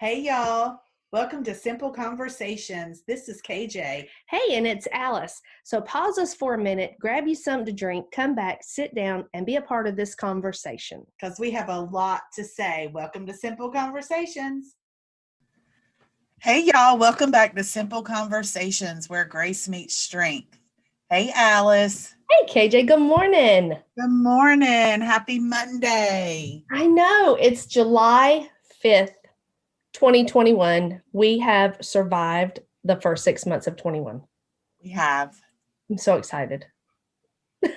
Hey, y'all. Welcome to Simple Conversations. This is KJ. Hey, and it's Alice. So pause us for a minute, grab you something to drink, come back, sit down, and be a part of this conversation. Because we have a lot to say. Welcome to Simple Conversations. Hey, y'all. Welcome back to Simple Conversations, where grace meets strength. Hey, Alice. Hey, KJ, good morning. Good morning. Happy Monday. I know, it's July 5th, 2021. We have survived the first 6 months of 21. We have. I'm so excited. Seems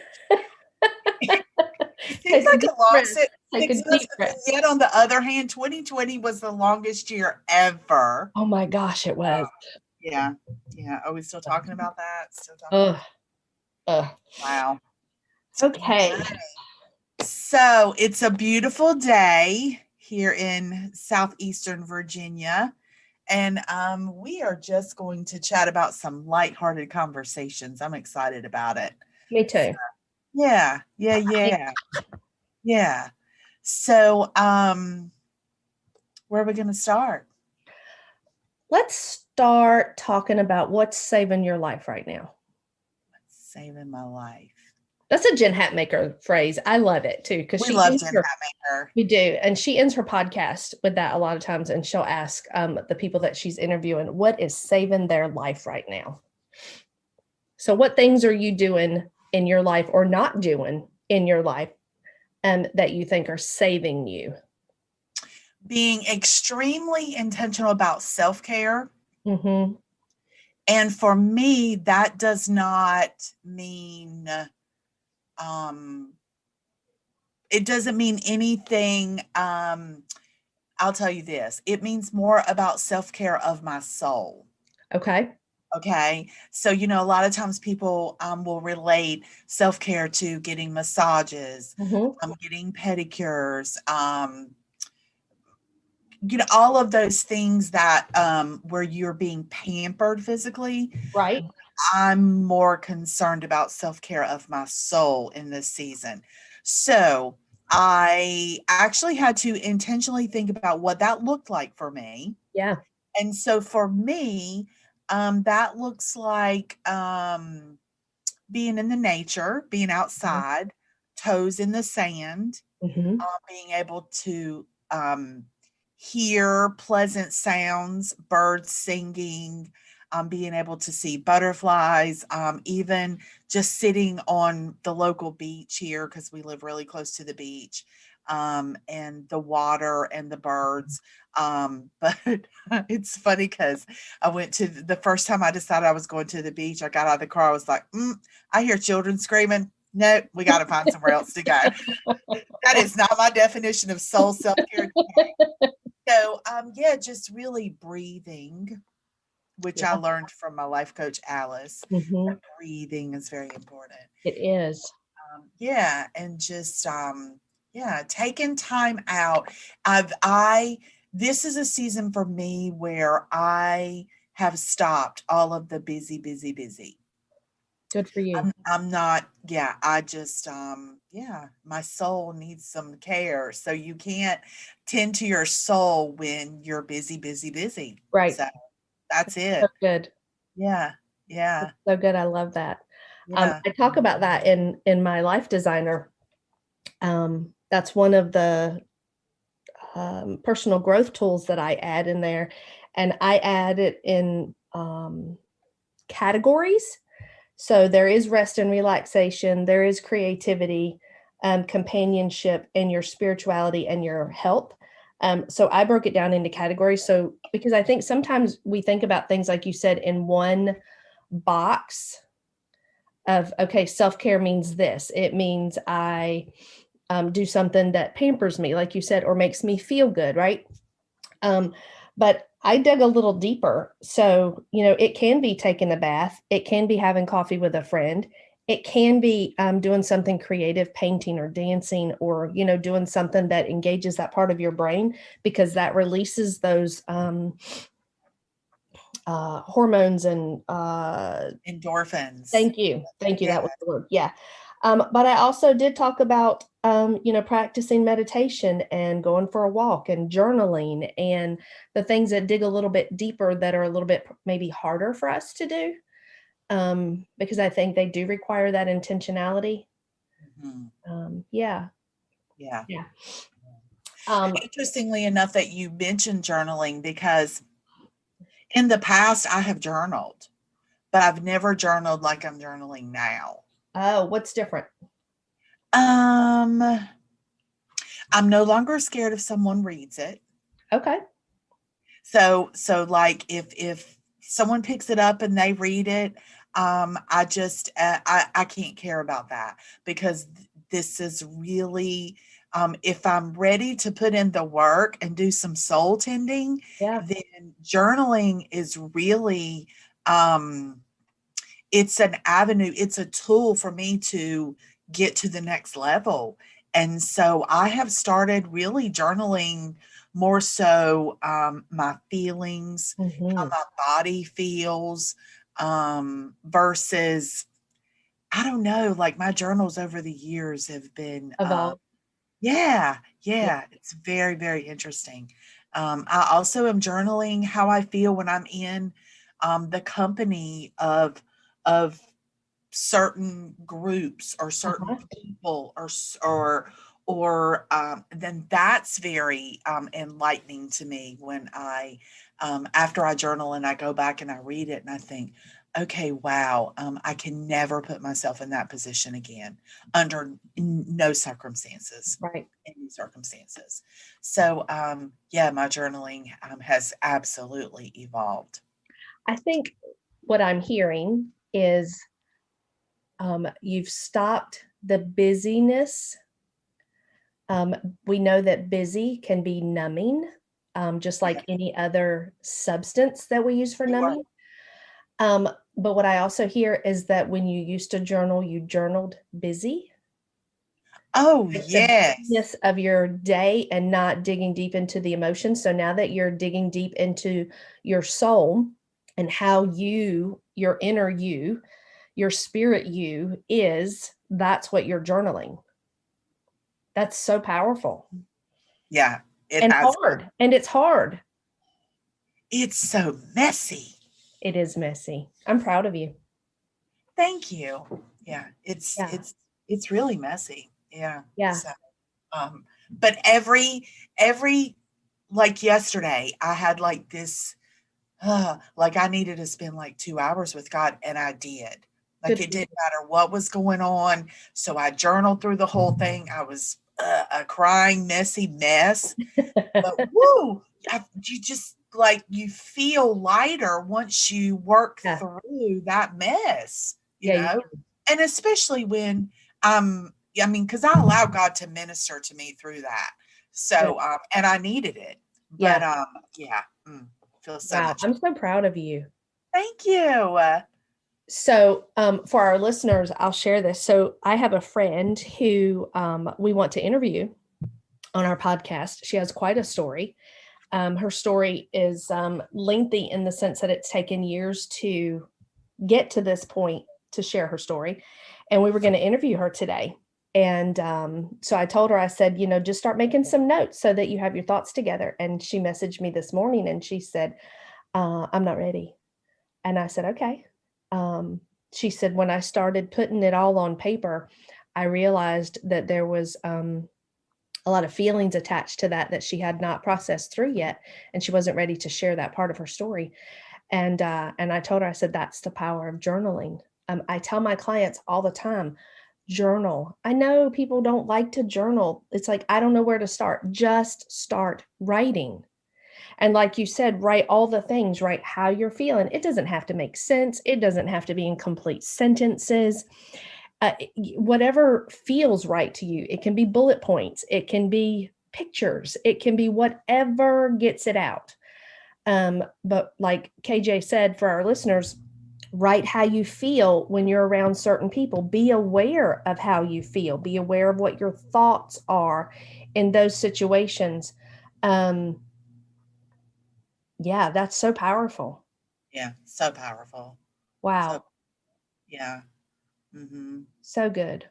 like a long 6 months, breath. Yet on the other hand, 2020 was the longest year ever. Oh my gosh, it was. Yeah. Are we still talking about that? Still talking Wow. Okay. So it's a beautiful day here in southeastern Virginia. And we are just going to chat about some lighthearted conversations. I'm excited about it. Me too. Yeah. So where are we going to start? Let's start talking about what's saving your life right now. What's saving my life? That's a Jen Hatmaker phrase. I love it too. We love Jen Hatmaker. We do. And she ends her podcast with that a lot of times. And she'll ask the people that she's interviewing, what is saving their life right now? So what things are you doing in your life or not doing in your life that you think are saving you? Being extremely intentional about self-care. Mm-hmm. And for me, that does not mean, it doesn't mean anything. I'll tell you this, it means more about self-care of my soul. Okay. So, a lot of times people will relate self-care to getting massages, getting pedicures, all of those things that where you're being pampered physically. Right. I'm more concerned about self-care of my soul in this season. So I actually had to intentionally think about what that looked like for me. Yeah. And so for me, that looks like being in the nature, being outside, toes in the sand, being able to hear pleasant sounds, birds singing, being able to see butterflies, even just sitting on the local beach here because we live really close to the beach, and the water and the birds. But it's funny because I went to the first time I decided I was going to the beach, I got out of the car, I was like, I hear children screaming. No, we got to find somewhere else to go. That is not my definition of soul self-care. So, just really breathing, which I learned from my life coach, Alice. Breathing is very important. It is. And just, taking time out. This is a season for me where I have stopped all of the busy. Good for you. I'm not, I just, my soul needs some care. So you can't tend to your soul when you're busy. Right. So that's it. So good. Yeah. That's so good. I love that. Yeah. I talk about that in my Life Designer. That's one of the personal growth tools that I add in there. And I add it in categories. So there is rest and relaxation, there is creativity, companionship, and your spirituality and your health. So I broke it down into categories. So because I think sometimes we think about things, like you said, in one box of, okay, self-care means this. It means I do something that pampers me, like you said, or makes me feel good, right? But I dug a little deeper. So, it can be taking a bath. It can be having coffee with a friend. It can be doing something creative, painting or dancing, or, doing something that engages that part of your brain, because that releases those hormones and endorphins. Thank you. That was the word. Yeah. But I also did talk about, practicing meditation and going for a walk and journaling and the things that dig a little bit deeper that are a little bit maybe harder for us to do, because I think they do require that intentionality. Mhm. Yeah. Yeah. Yeah. Um, Interestingly enough that you mentioned journaling, because in the past I have journaled, but I've never journaled like I'm journaling now. oh, what's different? Um, I'm no longer scared if someone reads it. Okay. So like if someone picks it up and they read it, I just I can't care about that, because this is really, if I'm ready to put in the work and do some soul tending, Yeah. then journaling is really, um it's an avenue, it's a tool for me to get to the next level. And so I have started really journaling more so, my feelings, how Hmm. my body feels, versus, I don't know, like my journals over the years have been, Evolve. yeah, Yeah. yeah, it's very, very interesting. I also am journaling how I feel when I'm in, the company of certain groups or certain Uh-huh. people, or then that's very, enlightening to me when I, after I journal and I go back and I read it and I think, okay, wow, I can never put myself in that position again under no circumstances, Right. any circumstances. So, yeah, my journaling, has absolutely evolved. I think what I'm hearing is, you've stopped the busyness. Um, we know that busy can be numbing, just Yeah, like any other substance that we use for you are. numbing. Um, but what I also hear is that when you used to journal, you journaled busy. Oh, Like the yes. busyness of your day and not digging deep into the emotions. So now that you're digging deep into your soul and how your inner you, your spirit you is, that's what you're journaling. That's so powerful Yeah, it and has. hard. And it's hard. It's so messy. It is messy. I'm proud of you. Thank you. Yeah, Yeah. it's really messy. Yeah. Yeah. So, but every like yesterday, I had like this, like I needed to spend like 2 hours with God, and I did. Like Good it for didn't matter what was going on. So I journaled through the whole thing. I was, a crying, messy mess. you. But woo, you just like you feel lighter once you work Yeah. through that mess, you Yeah. know? And especially when, I mean, because I allow God to minister to me through that. Good. So, and I needed it. Yeah. But yeah, feels so Wow. much. I'm so proud of you. Thank you. So, for our listeners, I'll share this. So, I have a friend who we want to interview on our podcast. She has quite a story. Her story is lengthy in the sense that it's taken years to get to this point to share her story. And we were going to interview her today. And so I told her, I said, just start making some notes so that you have your thoughts together. And she messaged me this morning and she said, I'm not ready. And I said, okay. Um, she said, when I started putting it all on paper, I realized that there was a lot of feelings attached to that she had not processed through yet, and she wasn't ready to share that part of her story. And I told her, I said, that's the power of journaling. I tell my clients all the time, journal. I know people don't like to journal. It's like, I don't know where to start. Just start writing. And like you said, write all the things, write how you're feeling. It doesn't have to make sense. It doesn't have to be in complete sentences. Whatever feels right to you. It can be bullet points. It can be pictures. It can be whatever gets it out. But like KJ said, for our listeners, write how you feel when you're around certain people. Be aware of how you feel. Be aware of what your thoughts are in those situations. Um, yeah, that's so powerful. Yeah, so powerful. So Wow. yeah. Hmm. So good.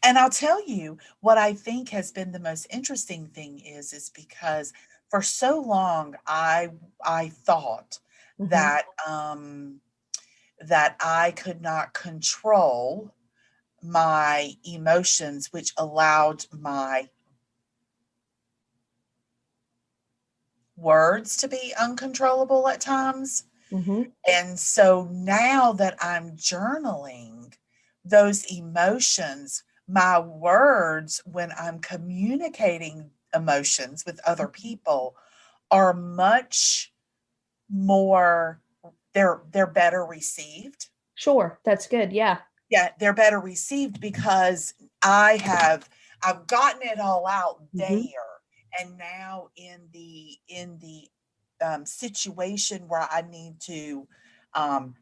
And I'll tell you what I think has been the most interesting thing is because for so long I thought Mhm. that that I could not control my emotions, which allowed my words to be uncontrollable at times. Mhm. And so now that I'm journaling those emotions, my words when I'm communicating emotions with other people are much more they're better received. Sure, that's good, yeah. Yeah, they're better received because I've gotten it all out there, Mhm. and now in the situation where I need to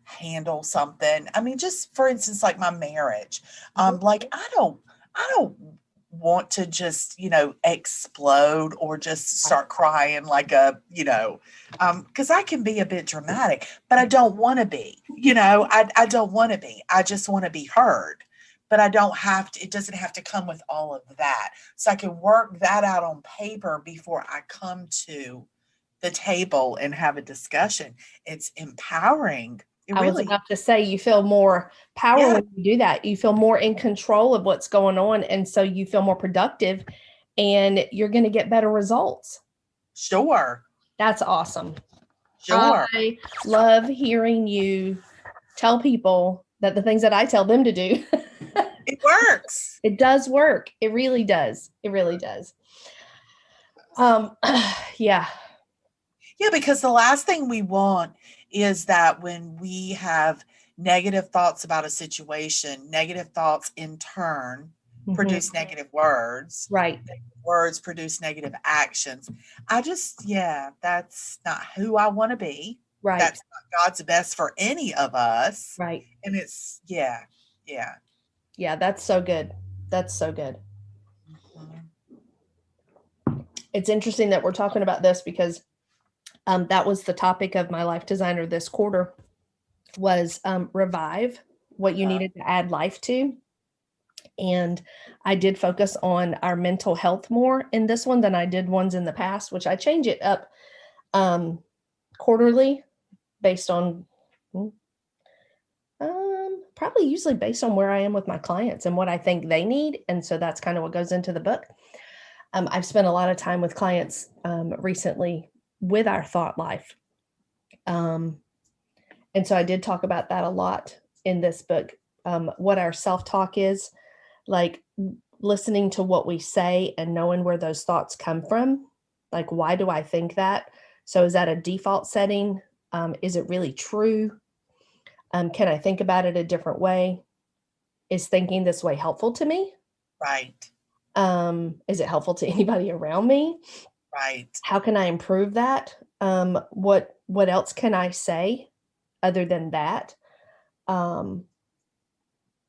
handle something. I mean, just for instance, like my marriage. Mhm. Like I don't want to just, explode or just Right. start crying like because I can be a bit dramatic, but I don't want to be. I don't want to be. I just want to be heard. But I don't have to, it doesn't have to come with all of that. So I can work that out on paper before I come to the table and have a discussion. It's empowering. It I was really, about to say you feel more power yeah, when you do that. You feel more in control of what's going on, and so you feel more productive, and you're gonna get better results. sure, That's awesome. sure. I love hearing you tell people that the things that I tell them to do, It works. it does work. It really does. It really does. Um, yeah. Yeah, because the last thing we want is that when we have negative thoughts about a situation, negative thoughts in turn Mhm. produce negative words. Right. Negative words produce negative actions. Yeah, that's not who I want to be. Right. That's not God's best for any of us. Right. And yeah, yeah. Yeah, that's so good. That's so good. Mhm. It's interesting that we're talking about this because that was the topic of my life designer this quarter was revive what you Uh, needed to add life to. And I did focus on our mental health more in this one than I did ones in the past, which I change it up um, quarterly based on probably usually based on where I am with my clients and what I think they need. And so that's kind of what goes into the book. I've spent a lot of time with clients recently with our thought life. Um, and so I did talk about that a lot in this book. What our self talk is, like listening to what we say and knowing where those thoughts come from. Like, why do I think that? So, is that a default setting? Is it really true? Can I think about it a different way? Is thinking this way helpful to me? right, Is it helpful to anybody around me? right. How can I improve that? What else can I say other than that? Um,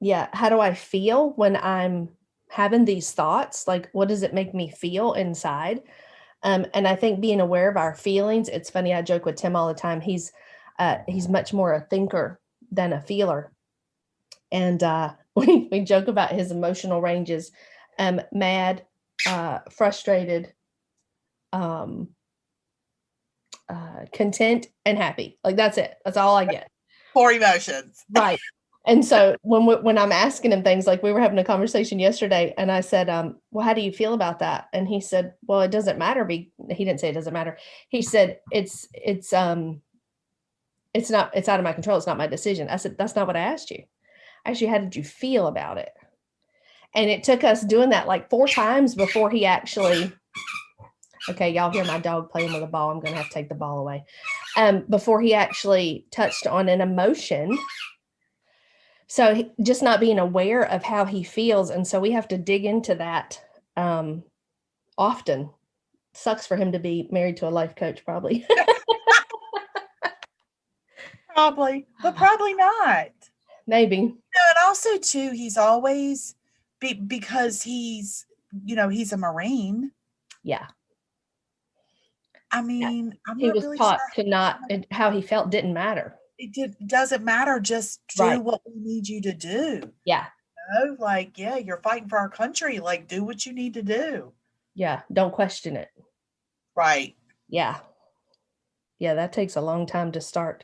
yeah, how do I feel when I'm having these thoughts? Like, what does it make me feel inside? And I think being aware of our feelings, it's funny, I joke with Tim all the time. He's much more a thinker than a feeler. And we joke about his emotional ranges, mad, frustrated, um, content, and happy. Like that's it. That's all I get. Poor emotions. Right. And so when I'm asking him things, like we were having a conversation yesterday, and I said, "Well, how do you feel about that?" And he said, "Well, it doesn't matter." He didn't say it doesn't matter. He said, it's not. It's out of my control. It's not my decision." I said, "That's not what I asked you. I asked you, how did you feel about it?" And it took us doing that like 4 times before he actually. Okay, y'all hear my dog playing with a ball. I'm gonna have to take the ball away. Before he actually touched on an emotion. So just not being aware of how he feels, and so we have to dig into that often. Sucks for him to be married to a life coach, probably. Probably, but probably not. Maybe. No, and also too, he's always because he's a Marine. Yeah. I Yeah. mean, I'm He not was really taught sure to not, how he felt didn't matter. doesn't matter. Just do Right. what we need you to do. Yeah. Like, yeah, you're fighting for our country. Like, do what you need to do. Yeah, don't question it. Right. Yeah. Yeah, that takes a long time to start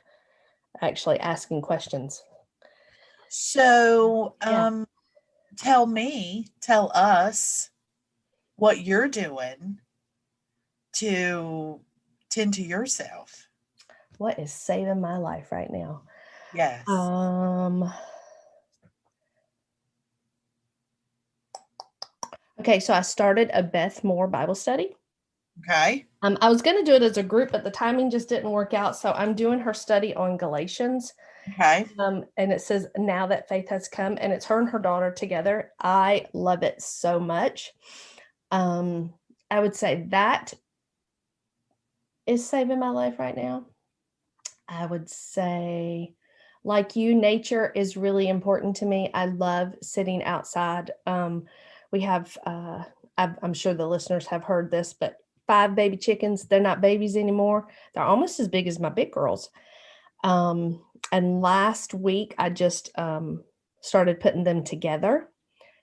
actually asking questions. So, Yeah. tell us what you're doing to tend to yourself. What is saving my life right now? Yes. Okay, so I started a Beth Moore Bible study. Okay. I was going to do it as a group, but the timing just didn't work out. So I'm doing her study on Galatians. Okay. And it says, now that faith has come, and it's her and her daughter together. I love it so much. I would say that is saving my life right now. I would say, like you, nature is really important to me. I love sitting outside. We have, I'm sure the listeners have heard this, but 5 baby chickens. They're not babies anymore. They're almost as big as my big girls. And last week I just started putting them together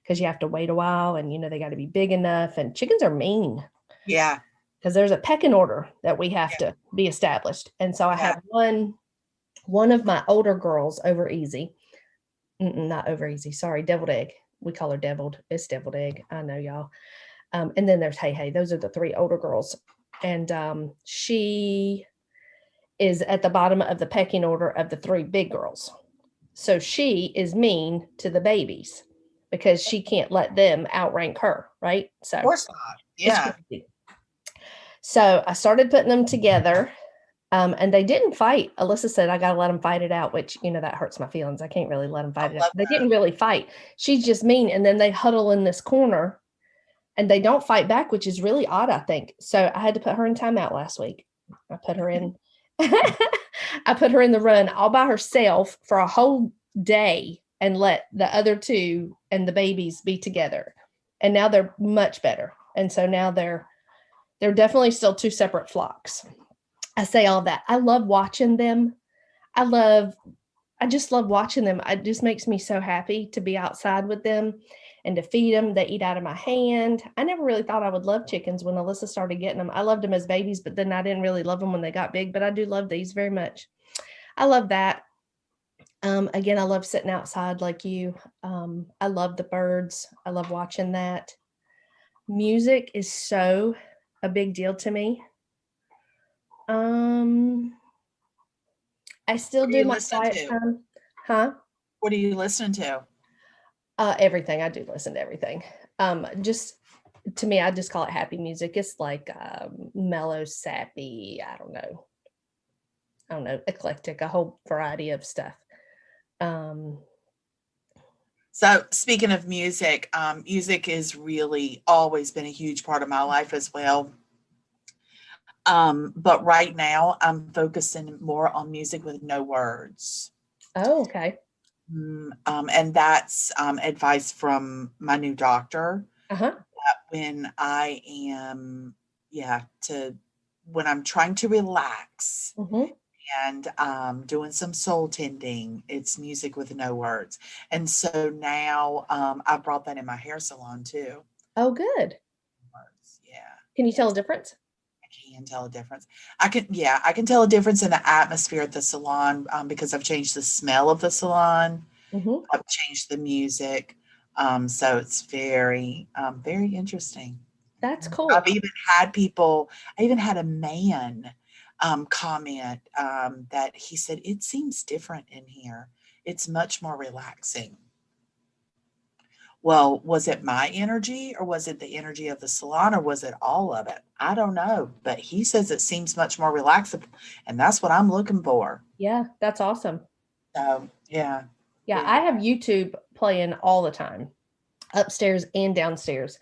because you have to wait a while, and they got to be big enough. And chickens are mean. Yeah. Because there's a pecking order that we have to be established. And so I Yeah. had one of my older girls over easy. Not over easy. Sorry, deviled egg. We call her deviled. It's deviled egg. I know, y'all. And then there's Hey Hey. Those are the 3 older girls. And she is at the bottom of the pecking order of the 3 big girls. So she is mean to the babies because she can't let them outrank her, right? So Of course not. it's Yeah. crazy. So I started putting them together. And they didn't fight. Alyssa said, I got to let them fight it out, which, that hurts my feelings. I can't really let them fight it out. They didn't really fight. She's just mean. And then they huddle in this corner and they don't fight back, which is really odd, I think. So I had to put her in timeout last week. I put her in, I put her in the run all by herself for a whole day and let the other 2 and the babies be together. And now they're much better. And so now they're definitely still 2 separate flocks. I say all that. I love watching them. I just love watching them. It just makes me so happy to be outside with them and to feed them. They eat out of my hand. I never really thought I would love chickens when Alyssa started getting them. I loved them as babies, but then I didn't really love them when they got big, but I do love these very much. I love that. Again, I love sitting outside like you. I love the birds. I love watching that. Music is so a big deal to me. I still do my quiet time. Huh? What are you listening to? Everything. I do listen to everything. Just to me, I just call it happy music. It's like mellow, sappy. I don't know, eclectic, a whole variety of stuff. So speaking of music, music has really always been a huge part of my life as well. But right now I'm focusing more on music with no words. Oh, okay. And that's advice from my new doctor. Uh-huh. When I am, when I'm trying to relax and doing some soul tending, it's music with no words. And so now I brought that in my hair salon too. Oh, good. Words, yeah. Can you tell a difference? I can tell a difference. I can tell a difference in the atmosphere at the salon because I've changed the smell of the salon. I've changed the music. So it's very, very interesting. That's cool. I even had a man comment that he said, it seems different in here. It's much more relaxing. Well, was it my energy or was it the energy of the salon or was it all of it? I don't know, but he says it seems much more relaxing and that's what I'm looking for. Yeah, that's awesome. So, yeah. Yeah, I have YouTube playing all the time, upstairs and downstairs.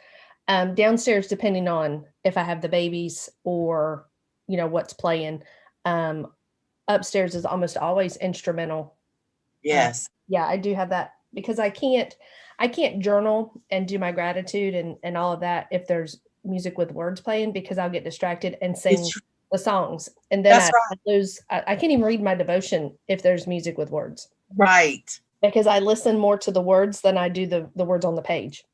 Downstairs, depending on if I have the babies or, what's playing. Upstairs is almost always instrumental. Yes. Yeah, I do have that because I can't journal and do my gratitude and all of that if there's music with words playing because I'll get distracted and sing the songs. And then I can't even read my devotion if there's music with words. Right. because I listen more to the words than I do the words on the page.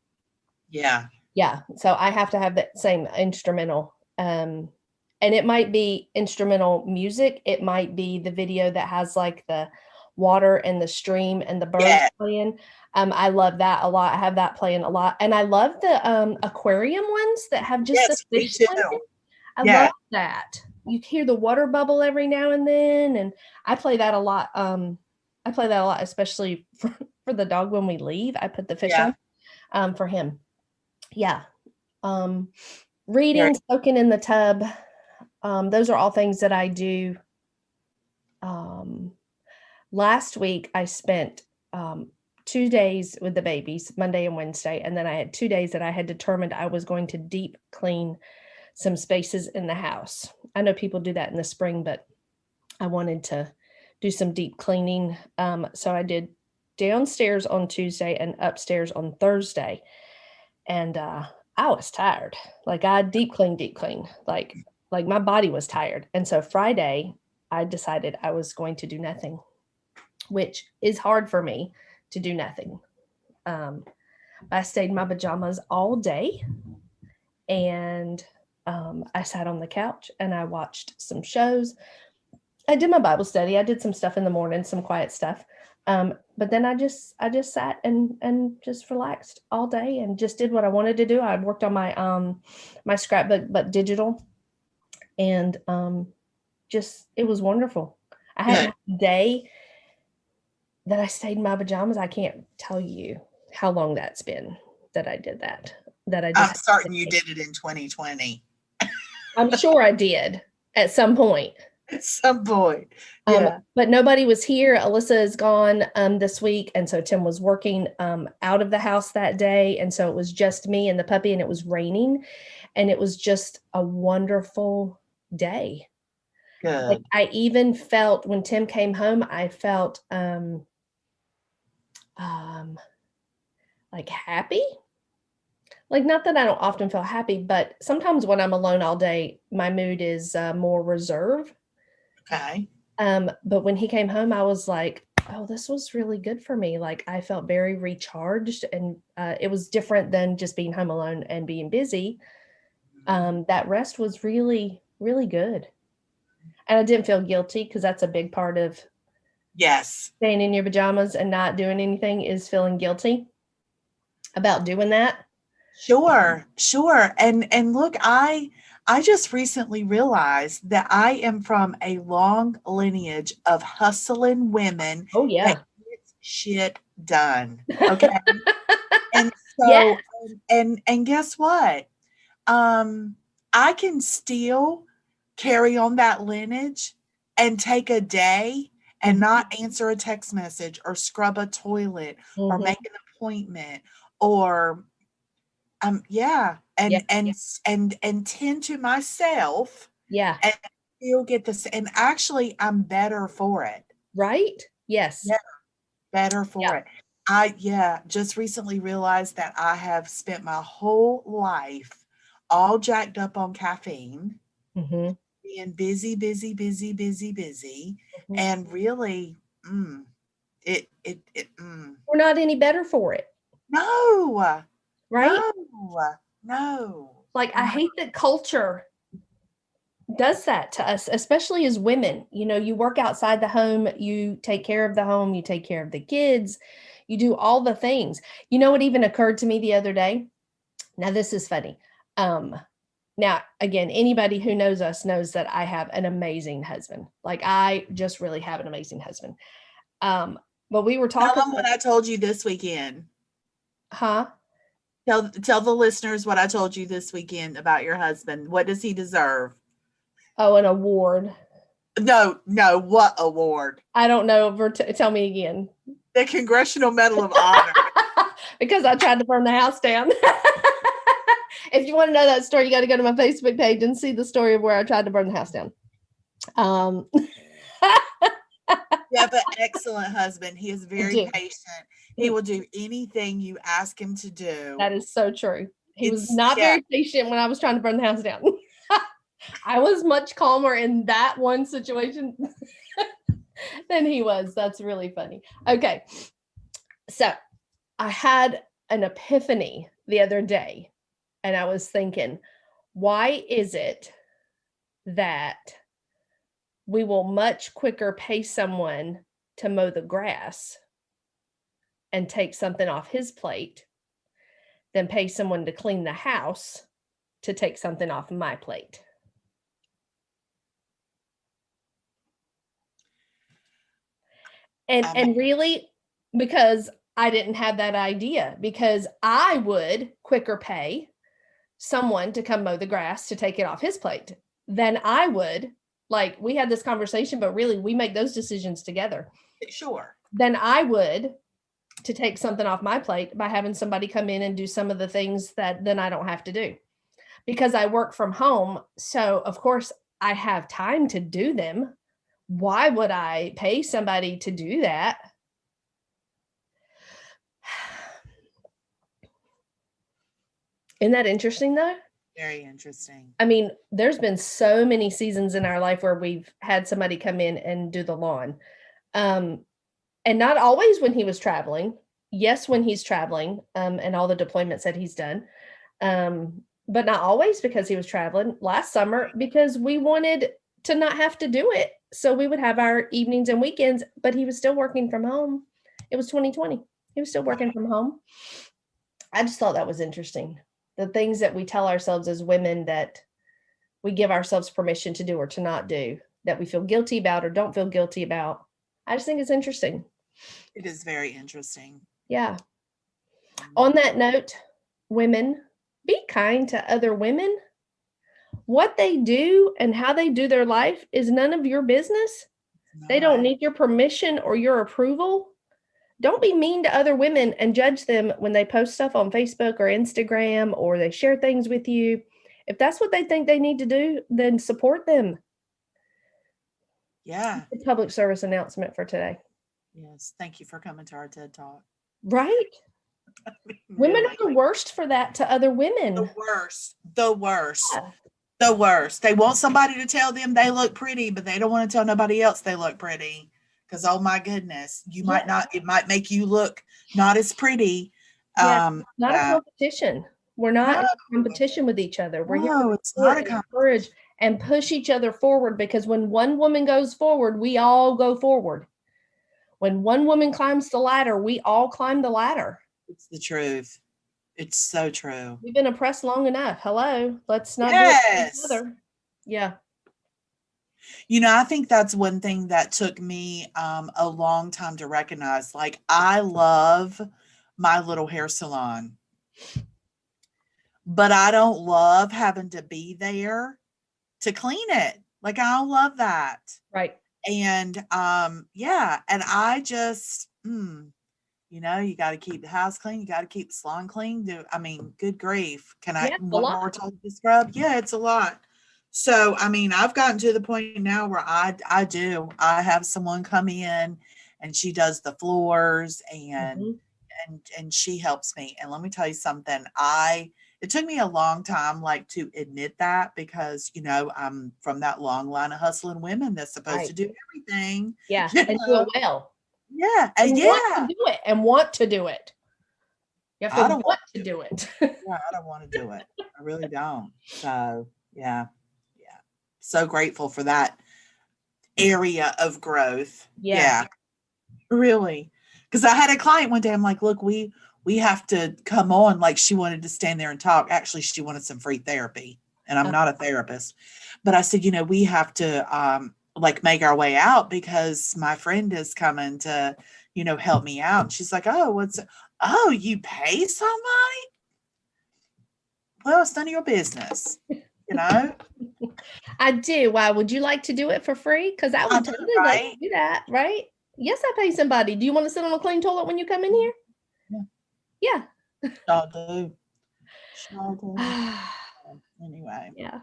Yeah. Yeah. So I have to have that same instrumental. And it might be instrumental music. It might be the video that has like the water and the stream and the birds playing. I love that a lot. I have that playing a lot. And I love the aquarium ones that have just the fish swimming. I love that. You can hear the water bubble every now and then. And I play that a lot. I play that a lot, especially for the dog when we leave. I put the fish on for him. Yeah. Reading, soaking in the tub. Those are all things that I do. Last week I spent 2 days with the babies, Monday and Wednesday, and then I had 2 days that I had determined I was going to deep clean some spaces in the house. I know people do that in the spring, but I wanted to do some deep cleaning. So I did downstairs on Tuesday and upstairs on Thursday. And I was tired. Like I deep clean, like my body was tired. And so Friday, I decided I was going to do nothing, which is hard for me to do nothing. I stayed in my pajamas all day, and I sat on the couch and I watched some shows. I did my Bible study. I did some stuff in the morning, some quiet stuff. But then I just sat and just relaxed all day and just did what I wanted to do. I worked on my my scrapbook, but digital, and just it was wonderful. I had a day that I stayed in my pajamas. I can't tell you how long that's been that I did that. I'm certain you did it in 2020. I'm sure I did at some point. At some point. Yeah. But nobody was here. Alyssa is gone this week. And so Tim was working out of the house that day. And so it was just me and the puppy, and it was raining. And it was just a wonderful day. Good. Like I even felt when Tim came home, I felt like happy. Like, not that I don't often feel happy, but sometimes when I'm alone all day, my mood is more reserved. Okay. But when he came home, I was like, oh, this was really good for me. Like I felt very recharged, and it was different than just being home alone and being busy. That rest was really, really good. And I didn't feel guilty, because that's a big part of staying in your pajamas and not doing anything is feeling guilty about doing that. Sure. And look, I just recently realized that I am from a long lineage of hustling women. Oh yeah. That get shit done. Okay. And so and guess what? I can still carry on that lineage and take a day and not answer a text message or scrub a toilet or make an appointment or and tend to myself. Yeah. And still get this. And actually I'm better for it. Right? Yes. Yeah. Better for it. I just recently realized that I have spent my whole life all jacked up on caffeine, being busy, and really, we're not any better for it. No. Right? No. Like I hate that culture does that to us, especially as women. You know, you work outside the home, you take care of the home, you take care of the kids, you do all the things. You know what even occurred to me the other day? Now this is funny. Now again, anybody who knows us knows that I have an amazing husband. Like I just really have an amazing husband. But we were talking. Tell them what I told you this weekend. Huh? Tell the listeners what I told you this weekend about your husband. What does he deserve? Oh, an award. No, what award? I don't know. Tell me again. The Congressional Medal of Honor. Because I tried to burn the house down. If you want to know that story, you got to go to my Facebook page and see the story of where I tried to burn the house down. You have an excellent husband. He is very patient. He will do anything you ask him to do. That is so true. He was not very patient when I was trying to burn the house down. I was much calmer in that one situation than he was. That's really funny. Okay. So I had an epiphany the other day, and I was thinking, why is it that we will much quicker pay someone to mow the grass and take something off his plate than pay someone to clean the house to take something off my plate? And really, because I didn't have that idea, because I would quicker pay someone to come mow the grass to take it off his plate than I would. Like, we had this conversation, but really we make those decisions together. Sure. Than I would to take something off my plate by having somebody come in and do some of the things that then I don't have to do. Because I work from home, so of course I have time to do them. Why would I pay somebody to do that? Isn't that interesting though? Very interesting. I mean, there's been so many seasons in our life where we've had somebody come in and do the lawn. And not always when he was traveling. Yes, when he's traveling, and all the deployments that he's done. But not always because he was traveling. Last summer, because we wanted to not have to do it. So we would have our evenings and weekends, but he was still working from home. It was 2020. He was still working from home. I just thought that was interesting. The things that we tell ourselves as women that we give ourselves permission to do or to not do, that we feel guilty about or don't feel guilty about. I just think it's interesting. It is very interesting. Yeah. On that note, women, be kind to other women. What they do and how they do their life is none of your business. No. They don't need your permission or your approval. Don't be mean to other women and judge them when they post stuff on Facebook or Instagram or they share things with you. If that's what they think they need to do, then support them. Yeah. It's a public service announcement for today. Yes. Thank you for coming to our TED Talk. Right? I mean, women really are the worst for that to other women. The worst. The worst. Yeah. The worst. They want somebody to tell them they look pretty, but they don't want to tell nobody else they look pretty. Because, oh my goodness, you might not, it might make you look not as pretty. Not a competition. We're not in competition with each other. We're here to it's not a encourage and push each other forward, because when one woman goes forward, we all go forward. When one woman climbs the ladder, we all climb the ladder. It's the truth. It's so true. We've been oppressed long enough. Hello. Let's not do it to each other. Yeah. You know, I think that's one thing that took me a long time to recognize. Like, I love my little hair salon, but I don't love having to be there to clean it. Like, I don't love that. Right. And yeah, and I just, you know, you got to keep the house clean. You got to keep the salon clean. I mean, good grief. Can I one more time to scrub? Yeah, it's a lot. So, I mean, I've gotten to the point now where I have someone come in and she does the floors and she helps me. And let me tell you something, it took me a long time, like, to admit that, because, you know, I'm from that long line of hustling women that's supposed to do everything. Yeah. And do it well. Yeah. And want to do it and want to do it. You have to want to do it. Yeah, I don't want to do it. I really don't. So, yeah. So grateful for that area of growth. Yeah. Really. Because I had a client one day, I'm like, look, we have to come on. Like, she wanted to stand there and talk. Actually, she wanted some free therapy, and I'm not a therapist. But I said, you know, we have to like make our way out, because my friend is coming to, you know, help me out. And she's like, oh, you pay somebody? Well, it's none of your business, you know? I do. Why would you like to do it for free? Because I would totally like to do that, right? Yes, I pay somebody. Do you want to sit on a clean toilet when you come in here? Yeah. Sure do. Sure do. Anyway. Yeah.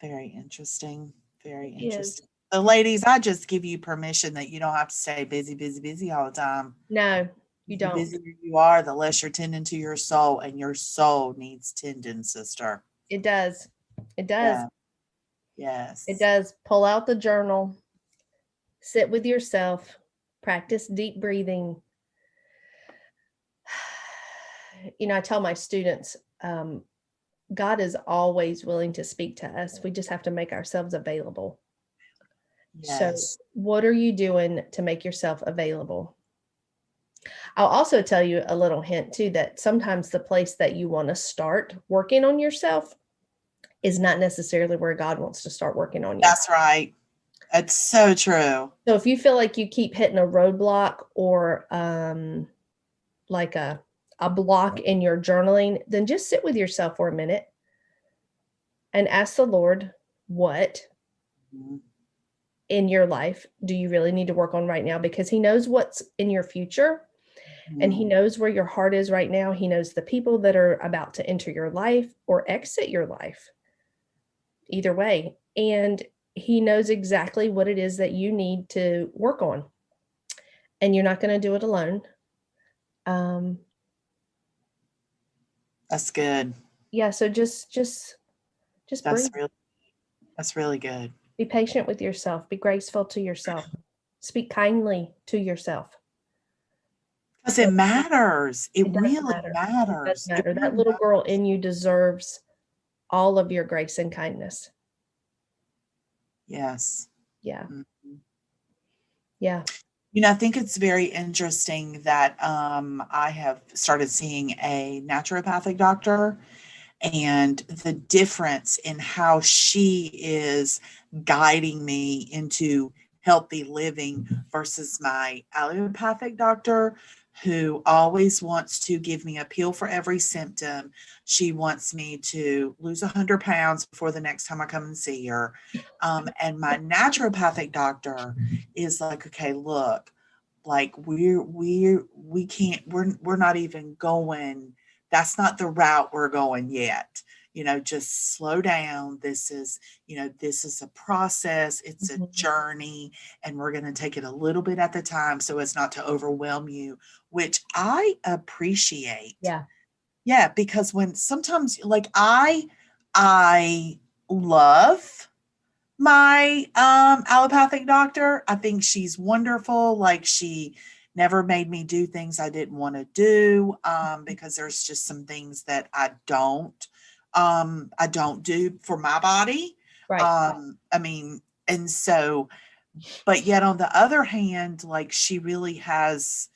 Very interesting. Very interesting. So, ladies, I just give you permission that you don't have to stay busy all the time. No, you don't. The busier you are, the less you're tending to your soul, and your soul needs tending, sister. It does. It does. Yeah. Yes. It does. Pull out the journal. Sit with yourself. Practice deep breathing. I tell my students, God is always willing to speak to us. We just have to make ourselves available. So Yes. what are you doing to make yourself available? I'll also tell you a little hint too, that sometimes the place that you want to start working on yourself is not necessarily where God wants to start working on you. That's right. It's so true. So if you feel like you keep hitting a roadblock or like a block in your journaling, then just sit with yourself for a minute and ask the Lord, what in your life do you really need to work on right now? Because he knows what's in your future and he knows where your heart is right now. He knows the people that are about to enter your life or exit your life, either way. And he knows exactly what it is that you need to work on. And you're not going to do it alone. That's good. Yeah. So just breathe. That's really good. Be patient with yourself. Be graceful to yourself. Speak kindly to yourself. Because it matters. It really matters. It does matter. That little girl in you deserves all of your grace and kindness. Yes. Yeah. Mm-hmm. Yeah. I think it's very interesting that I have started seeing a naturopathic doctor, and the difference in how she is guiding me into healthy living versus my allopathic doctor, who always wants to give me a pill for every symptom. She wants me to lose 100 pounds before the next time I come and see her. And my naturopathic doctor is like, okay, look, like we can't, we're not even going, that's not the route we're going yet. Just slow down. This is a process. It's a journey, and we're going to take it a little bit at the time so as not to overwhelm you, which I appreciate. Yeah, because when sometimes, like, I love my allopathic doctor. I think she's wonderful. Like, she never made me do things I didn't want to do, because there's just some things that I don't do for my body. Right. I mean, and so, but yet on the other hand, like, she really has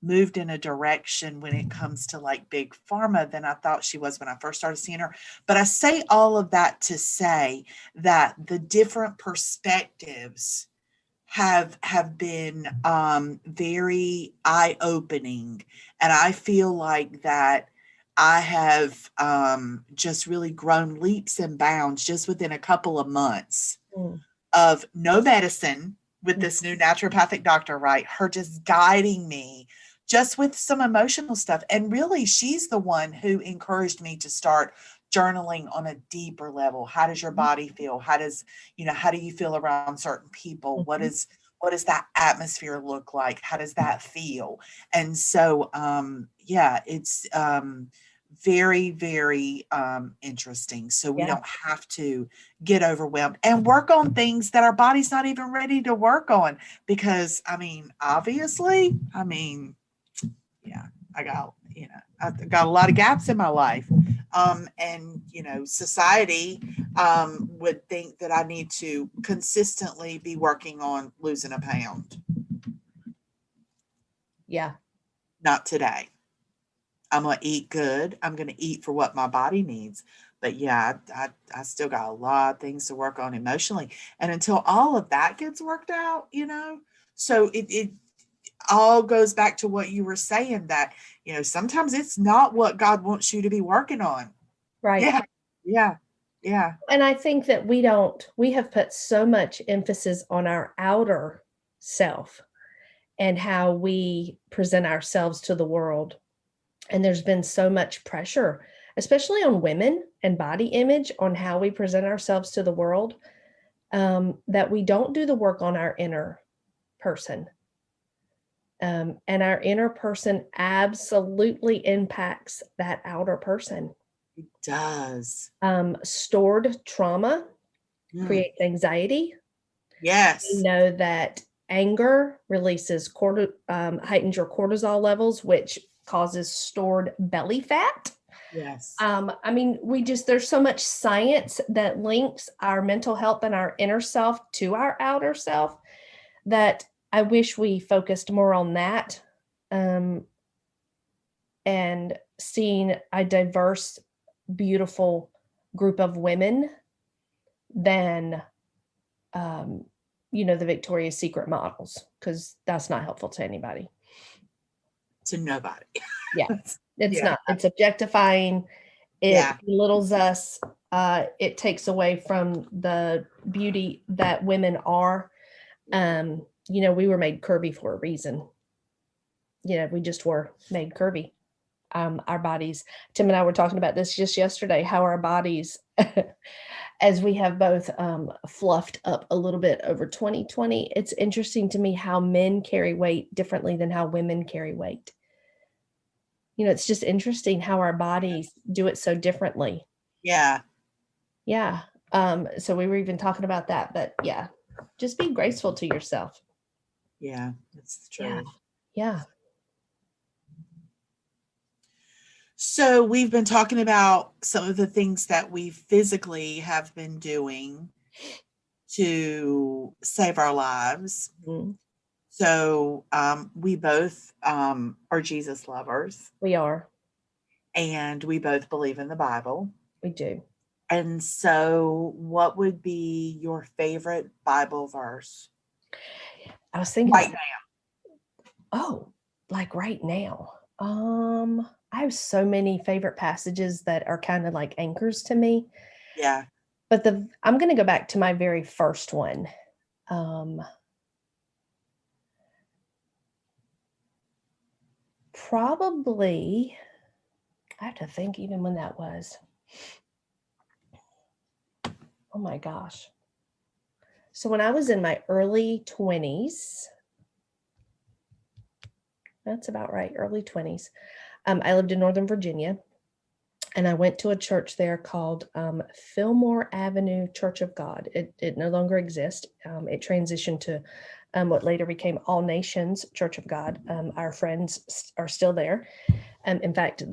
moved in a direction when it comes to like big pharma than I thought she was when I first started seeing her. But I say all of that to say that the different perspectives have been very eye-opening, and I feel like that I have just really grown leaps and bounds just within a couple of months of no medicine with this new naturopathic doctor, right? Her just guiding me just with some emotional stuff. And really, she's the one who encouraged me to start journaling on a deeper level. How does your body feel? How do you feel around certain people? What does that atmosphere look like? How does that feel? And so, it's very, very interesting. So we don't have to get overwhelmed and work on things that our body's not even ready to work on. Because, obviously, I got a lot of gaps in my life. And, society would think that I need to consistently be working on losing a pound. Yeah. Not today. I'm going to eat good. I'm going to eat for what my body needs. But yeah, I still got a lot of things to work on emotionally. And until all of that gets worked out, so it all goes back to what you were saying, that, sometimes it's not what God wants you to be working on. Right. Yeah. And I think that we have put so much emphasis on our outer self and how we present ourselves to the world. And there's been so much pressure, especially on women and body image, on how we present ourselves to the world, that we don't do the work on our inner person. And our inner person absolutely impacts that outer person. It does. Stored trauma creates anxiety. Yes. We know that anger releases heightens your cortisol levels, which causes stored belly fat. Yes. I mean, there's so much science that links our mental health and our inner self to our outer self that I wish we focused more on that, and seeing a diverse, beautiful group of women than, the Victoria's Secret models, because that's not helpful to anybody. To nobody. Yeah, it's not. It's objectifying. It belittles us. It takes away from the beauty that women are. We were made curvy for a reason. We just were made curvy. Our bodies, Tim and I were talking about this just yesterday, how our bodies, as we have both fluffed up a little bit over 2020, it's interesting to me how men carry weight differently than how women carry weight. It's just interesting how our bodies do it so differently. Yeah. Yeah. So we were even talking about that, but yeah, just be graceful to yourself. Yeah, that's true. Yeah. So we've been talking about some of the things that we physically have been doing to save our lives. Mm-hmm. So we both are Jesus lovers. We are. And we both believe in the Bible. We do. And so what would be your favorite Bible verse? I was thinking right now. Oh, like right now. I have so many favorite passages that are kind of like anchors to me. Yeah. But I'm going to go back to my very first one. Probably, I have to think even when that was. Oh my gosh. So when I was in my early 20s, that's about right, early 20s, I lived in Northern Virginia, and I went to a church there called Fillmore Avenue Church of God. It no longer exists. It transitioned to what later became All Nations Church of God. Our friends are still there. In fact,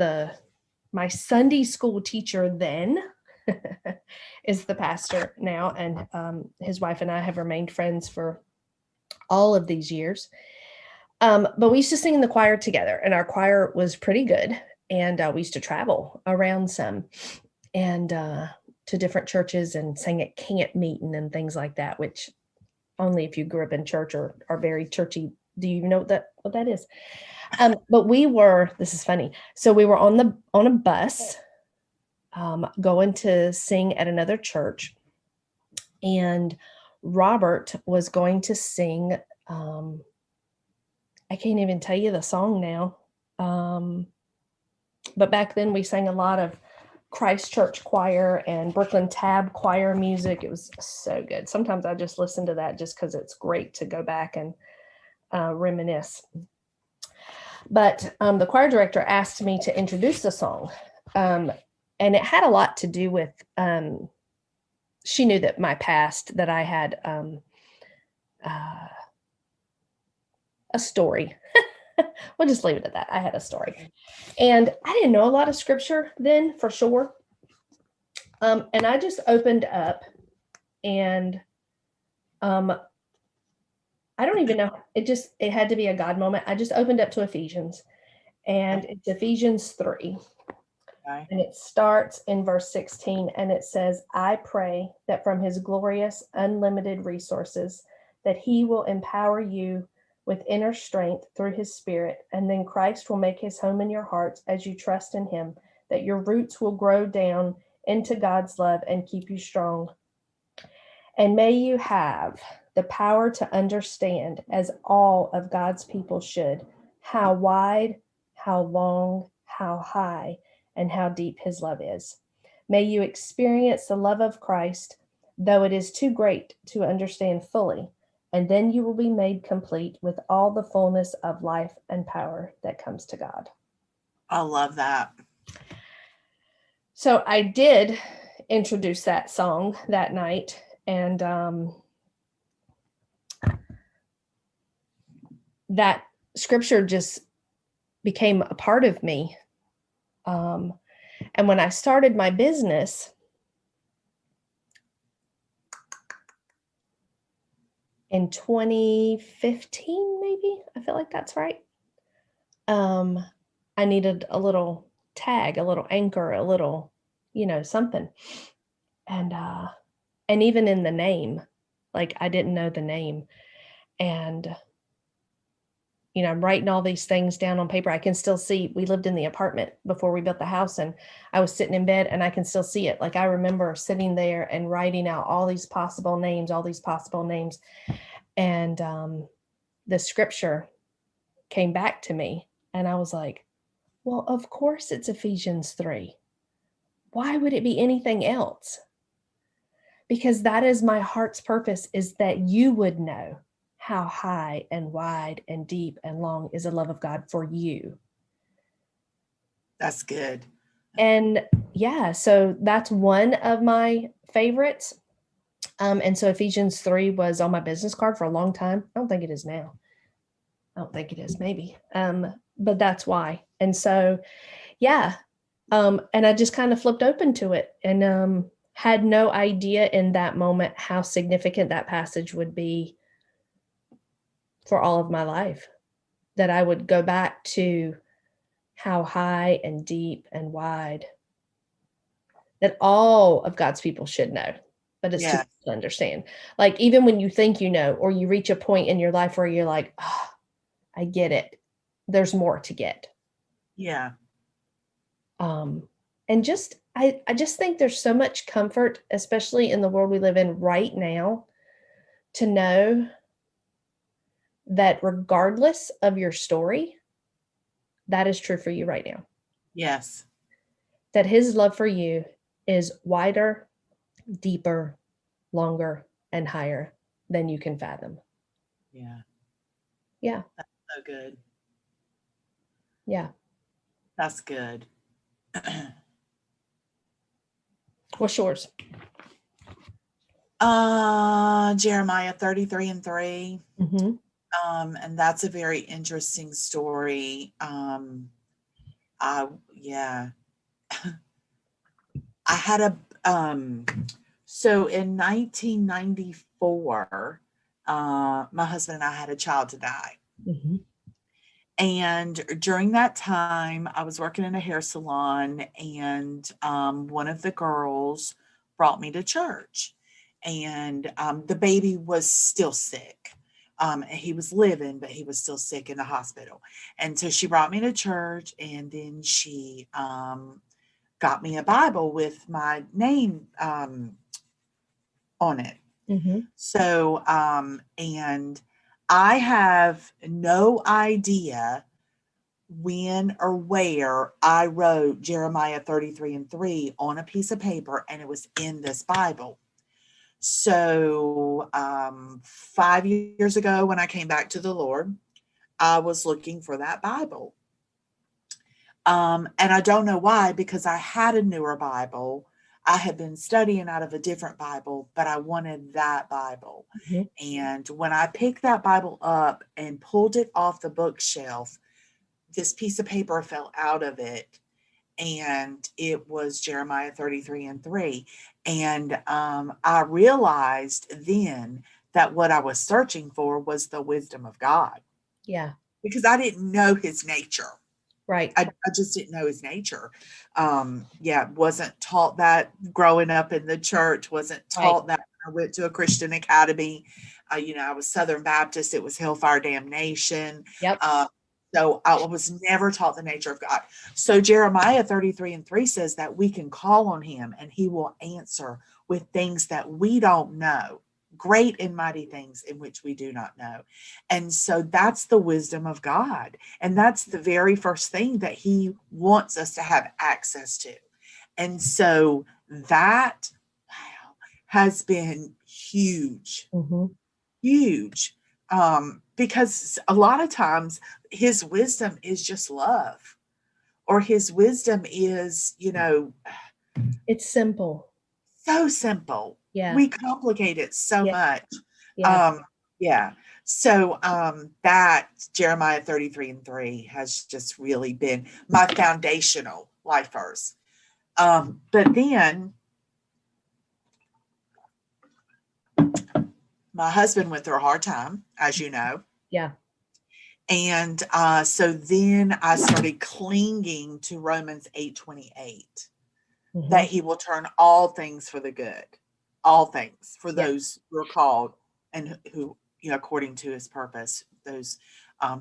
my Sunday school teacher then is the pastor now, and his wife and I have remained friends for all of these years. But we used to sing in the choir together, and our choir was pretty good. And we used to travel around some and to different churches and sang at camp meeting and things like that, which only if you grew up in church or are very churchy do you even know what that is. But this is funny. So we were on a bus going to sing at another church, and Robert was going to sing. I can't even tell you the song now. But back then we sang a lot of Christ Church choir and Brooklyn Tab choir music. It was so good. Sometimes I just listen to that just because it's great to go back and reminisce. But the choir director asked me to introduce the song. And it had a lot to do with, she knew that my past, that I had a story. We'll just leave it at that. I had a story. And I didn't know a lot of scripture then, for sure. And I just opened up and I don't even know. It had to be a God moment. I just opened up to Ephesians, and it's Ephesians 3. Okay. And it starts in verse 16, and it says, I pray that from his glorious, unlimited resources, that he will empower you with inner strength through his Spirit, and then Christ will make his home in your hearts as you trust in him, that your roots will grow down into God's love and keep you strong. And may you have the power to understand, as all of God's people should, how wide, how long, how high, and how deep his love is. May you experience the love of Christ, though it is too great to understand fully, and then you will be made complete with all the fullness of life and power that comes to God. I love that. So I did introduce that song that night, and that scripture just became a part of me. And when I started my business in 2015, maybe, I feel like that's right. I needed a little tag, a little anchor, a little, something. And even in the name, like I didn't know the name. And I'm writing all these things down on paper. I can still see, we lived in the apartment before we built the house, and I was sitting in bed and I can still see it. Like I remember sitting there and writing out all these possible names. And the scripture came back to me, and I was like, well, of course it's Ephesians 3. Why would it be anything else? Because that is my heart's purpose, is that you would know how high and wide and deep and long is the love of God for you. That's good. And yeah, so that's one of my favorites. And so Ephesians 3 was on my business card for a long time. I don't think it is now. I don't think it is, maybe. But that's why. And so, yeah. And I just kind of flipped open to it, and had no idea in that moment how significant that passage would be for all of my life, that I would go back to how high and deep and wide that all of God's people should know, but it's too hard to understand. Like, even when you think or you reach a point in your life where you're like, oh, I get it, there's more to get. Yeah. And just, I just think there's so much comfort, especially in the world we live in right now, to know that regardless of your story, that is true for you right now. Yes. That his love for you is wider, deeper, longer, and higher than you can fathom. Yeah. Yeah. That's so good. Yeah. That's good. What's yours? Jeremiah 33:3. Mm-hmm. And that's a very interesting story. I had a so in 1994, my husband and I had a child to die. Mm-hmm. And during that time, I was working in a hair salon, and one of the girls brought me to church, and the baby was still sick. He was living, but he was still sick in the hospital. And so she brought me to church, and then she got me a Bible with my name on it. Mm-hmm. So, and I have no idea when or where I wrote Jeremiah 33:3 on a piece of paper, and it was in this Bible. So 5 years ago, when I came back to the Lord, I was looking for that Bible. And I don't know why, because I had a newer Bible. I had been studying out of a different Bible, but I wanted that Bible. Mm-hmm. And when I picked that Bible up and pulled it off the bookshelf, this piece of paper fell out of it, and it was Jeremiah 33:3. And I realized then that what I was searching for was the wisdom of God. Yeah. Because I didn't know his nature. Right. I just didn't know his nature. Wasn't taught that growing up in the church, wasn't taught that when I went to a Christian academy. I was Southern Baptist, it was hellfire damnation. Yep. So I was never taught the nature of God. So Jeremiah 33:3 says that we can call on him and he will answer with things that we don't know, great and mighty things in which we do not know. And so that's the wisdom of God. And that's the very first thing that he wants us to have access to. And so that has been huge, mm-hmm. huge. Because a lot of times his wisdom is just love, or his wisdom is, it's simple. So simple. Yeah. We complicate it so much. Yeah. Yeah. So that Jeremiah 33:3 has just really been my foundational life verse. But then my husband went through a hard time, as you know. Yeah. And so then I started clinging to Romans 8:28, that he will turn all things for the good, all things for those who are called and who, according to his purpose, those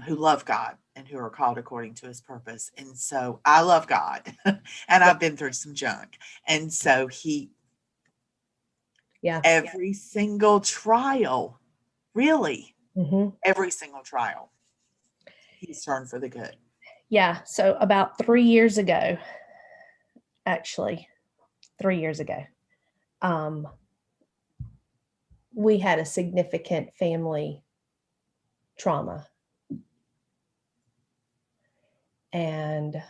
who love God and who are called according to his purpose. And so I love God and I've been through some junk. And so every single trial, really, every single trial, he's turned for the good. Yeah. So about 3 years ago, actually, 3 years ago, we had a significant family trauma. And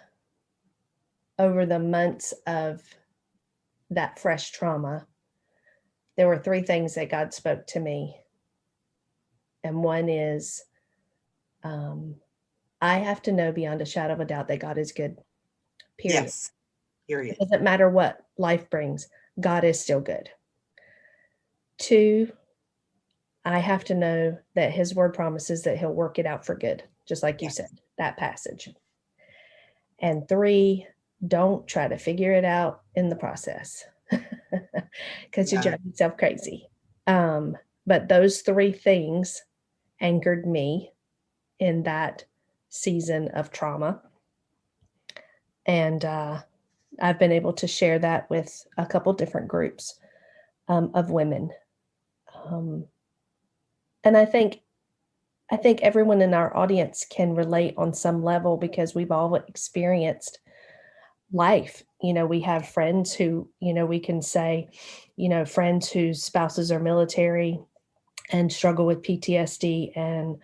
over the months of that fresh trauma, there were 3 things that God spoke to me. And one is, I have to know beyond a shadow of a doubt that God is good, period. Yes, period. It doesn't matter what life brings, God is still good. 2, I have to know that his word promises that he'll work it out for good, just like you said, that passage. And 3, don't try to figure it out in the process because you drive yourself crazy. But those 3 things anchored me in that season of trauma. And I've been able to share that with a couple different groups of women. And I think everyone in our audience can relate on some level because we've all experienced life. We have friends who, we can say, friends whose spouses are military and struggle with PTSD and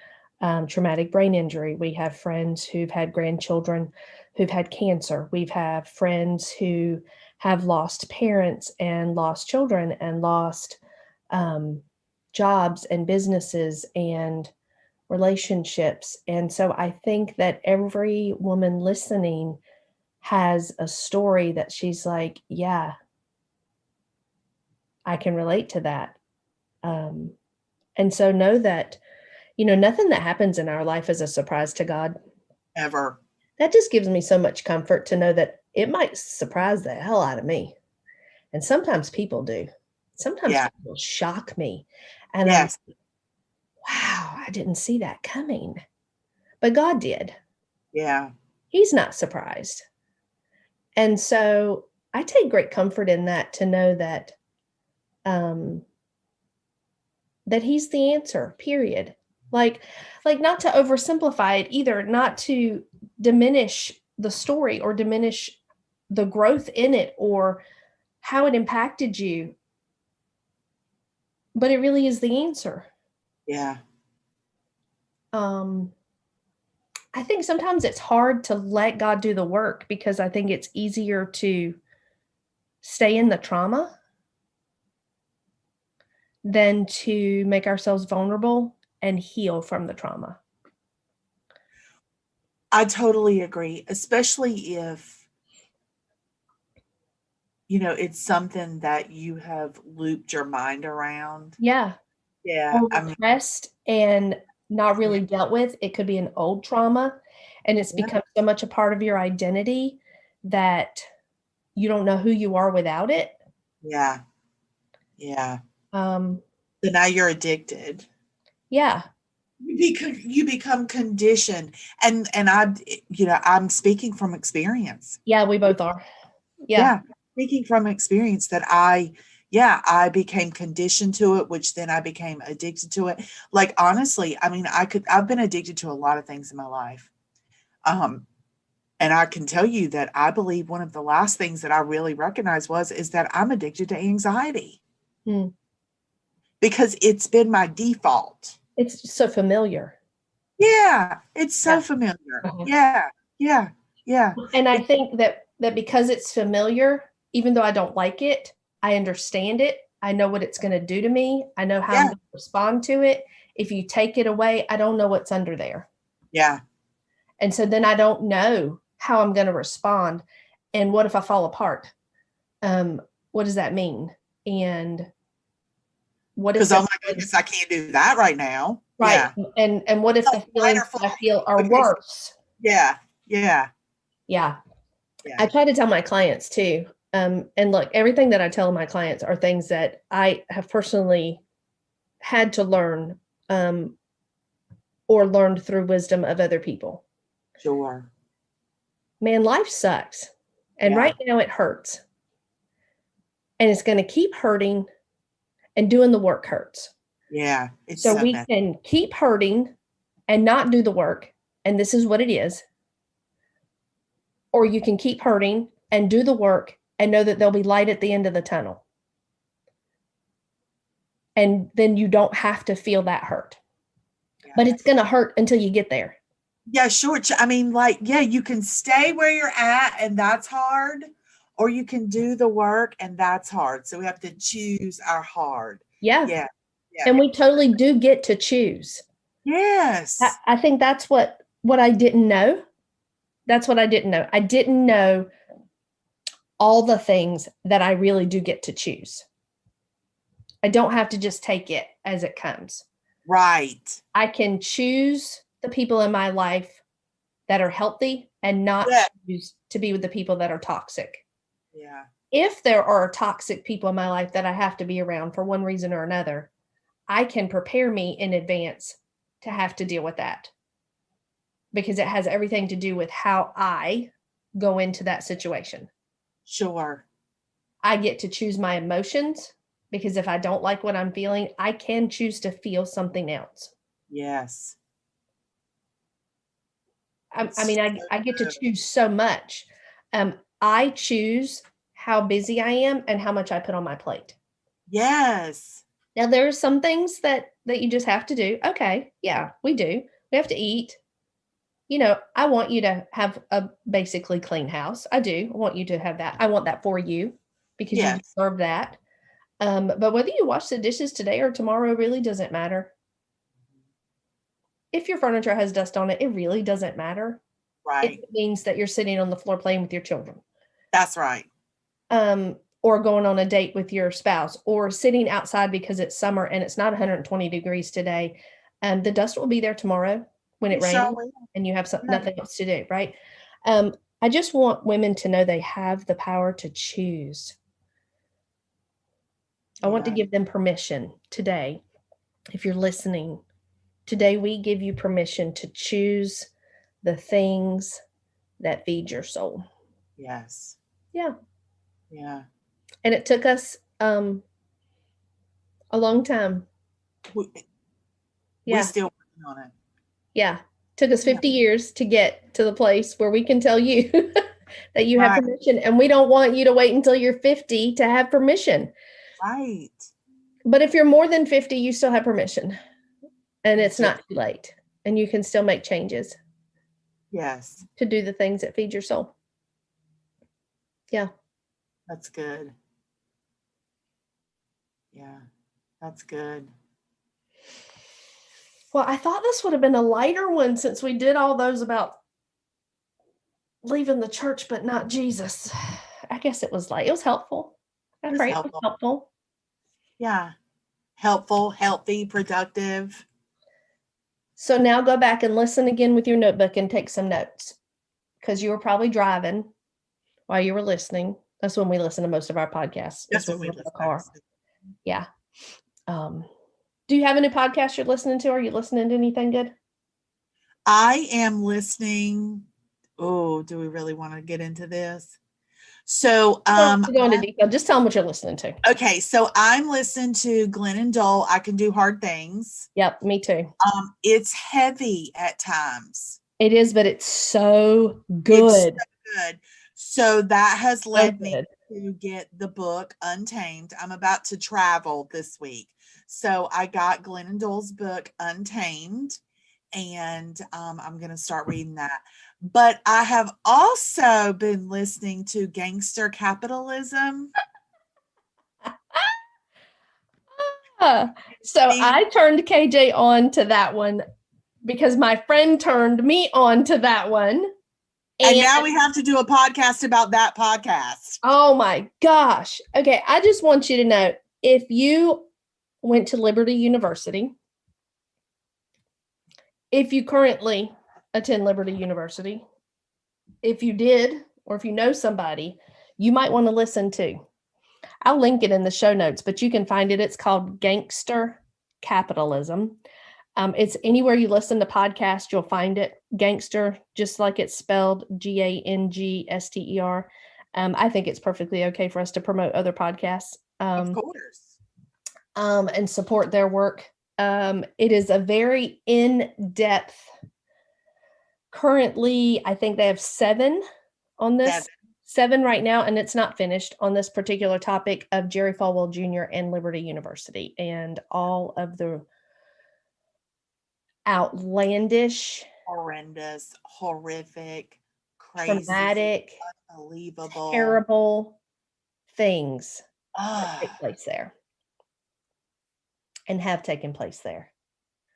traumatic brain injury. We have friends who've had grandchildren who've had cancer. We've had friends who have lost parents and lost children and lost jobs and businesses and relationships. And so I think that every woman listening has a story that she's like, yeah, I can relate to that. And so know that, nothing that happens in our life is a surprise to God. Ever. That just gives me so much comfort to know that it might surprise the hell out of me. And sometimes people do. Sometimes people shock me. And I'm like, wow, I didn't see that coming. But God did. Yeah. He's not surprised. And so I take great comfort in that, to know that that he's the answer, period. Like not to oversimplify it either, not to diminish the story or diminish the growth in it or how it impacted you. But it really is the answer. Yeah. I think sometimes it's hard to let God do the work because I think it's easier to stay in the trauma than to make ourselves vulnerable and heal from the trauma. I totally agree, especially if, it's something that you have looped your mind around. Yeah. Yeah. Or repressed and not really dealt with. It could be an old trauma, and it's become so much a part of your identity that you don't know who you are without it. Yeah. Yeah. So now you're addicted. Yeah. You become conditioned. And I'm speaking from experience. Yeah, we both are. Yeah. Speaking from experience that I became conditioned to it, which then I became addicted to it. Like, honestly, I mean, I've been addicted to a lot of things in my life. And I can tell you that I believe one of the last things that I really recognized is that I'm addicted to anxiety. Because it's been my default. It's so familiar. Yeah, it's so familiar. Yeah. And I think that because it's familiar, even though I don't like it, I understand it. I know what it's going to do to me. I know how I'm going to respond to it. If you take it away, I don't know what's under there. Yeah. And so then I don't know how I'm going to respond. And what if I fall apart? What does that mean? And what if, because oh my goodness, I can't do that right now. right. Yeah. And what if the feelings I feel are worse? Yeah. Yeah. Yeah. Yeah. I try to tell my clients too. And look, everything that I tell my clients are things that I have personally had to learn, or learned through wisdom of other people. Sure. Man, life sucks. And right now it hurts. And it's going to keep hurting, and doing the work hurts. Yeah. So we can keep hurting and not do the work. And this is what it is. Or you can keep hurting and do the work and know that there'll be light at the end of the tunnel. And then you don't have to feel that hurt. Yeah. But it's going to hurt until you get there. Yeah, sure. I mean, like, yeah, you can stay where you're at and that's hard, or you can do the work and that's hard. So we have to choose our hard. Yeah. Yeah. And we totally do get to choose. Yes. I think that's what I didn't know. That's what I didn't know. I didn't know all the things that I really do get to choose. I don't have to just take it as it comes. Right. I can choose the people in my life that are healthy and not choose to be with the people that are toxic. Yeah. If there are toxic people in my life that I have to be around for one reason or another, I can prepare me in advance to have to deal with that, because it has everything to do with how I go into that situation. Sure. I get to choose my emotions, because if I don't like what I'm feeling, I can choose to feel something else. Yes. I mean, I get to choose so much. I choose how busy I am and how much I put on my plate. Yes. Now, there are some things that you just have to do. Okay. Yeah, we do. We have to eat. You know, I want you to have a basically clean house. I do. I want you to have that. I want that for you, because you deserve that. But whether you wash the dishes today or tomorrow really doesn't matter. If your furniture has dust on it, it really doesn't matter. Right. It means that you're sitting on the floor playing with your children. That's right. Or going on a date with your spouse, or sitting outside because it's summer and it's not 120 degrees today. The dust will be there tomorrow when it rains and you have nothing else to do, right? I just want women to know they have the power to choose. I want to give them permission today. If you're listening, today we give you permission to choose the things that feed your soul. Yes. Yeah. Yeah. And it took us a long time. We're still working on it. Yeah. Took us 50 years to get to the place where we can tell you that you have permission. And we don't want you to wait until you're 50 to have permission. Right. But if you're more than 50, you still have permission. And it's not too late. And you can still make changes. Yes. To do the things that feed your soul. Yeah. That's good. Yeah. That's good. Well, I thought this would have been a lighter one, since we did all those about leaving the church, but not Jesus. I guess it was light. It was helpful. I pray it was helpful. Yeah. Helpful, healthy, productive. So now go back and listen again with your notebook and take some notes, because you were probably driving while you were listening. That's when we listen to most of our podcasts. That's when we listen. Car. Yeah. Do you have any podcasts you're listening to? Are you listening to anything good? I am listening. Oh, do we really want to get into this? So, go into detail. Just tell them what you're listening to. Okay, so I'm listening to Glennon Doyle. I Can Do Hard Things. Yep, me too. It's heavy at times. It is, but it's so good. It's so good. So that has led me to get the book Untamed. I'm about to travel this week, so I got Glennon Doyle's book Untamed, and I'm going to start reading that. But I have also been listening to Gangster Capitalism. So I turned KJ on to that one because my friend turned me on to that one. And now we have to do a podcast about that podcast. Oh my gosh. Okay. I just want you to know, if you went to Liberty University, if you currently attend Liberty University, if you did, or if you know somebody, you might want to listen to. I'll link it in the show notes, but you can find it. It's called Gangster Capitalism. It's anywhere you listen to podcasts, you'll find it. Gangster, just like it's spelled, Gangster. I think it's perfectly okay for us to promote other podcasts. Of course. And support their work. It is a very in-depth, currently, I think they have 7 on this. 7 right now, and it's not finished on this particular topic of Jerry Falwell Jr. and Liberty University and all of the outlandish, horrendous, horrific, crazy, traumatic, unbelievable, terrible things that take place there and have taken place there.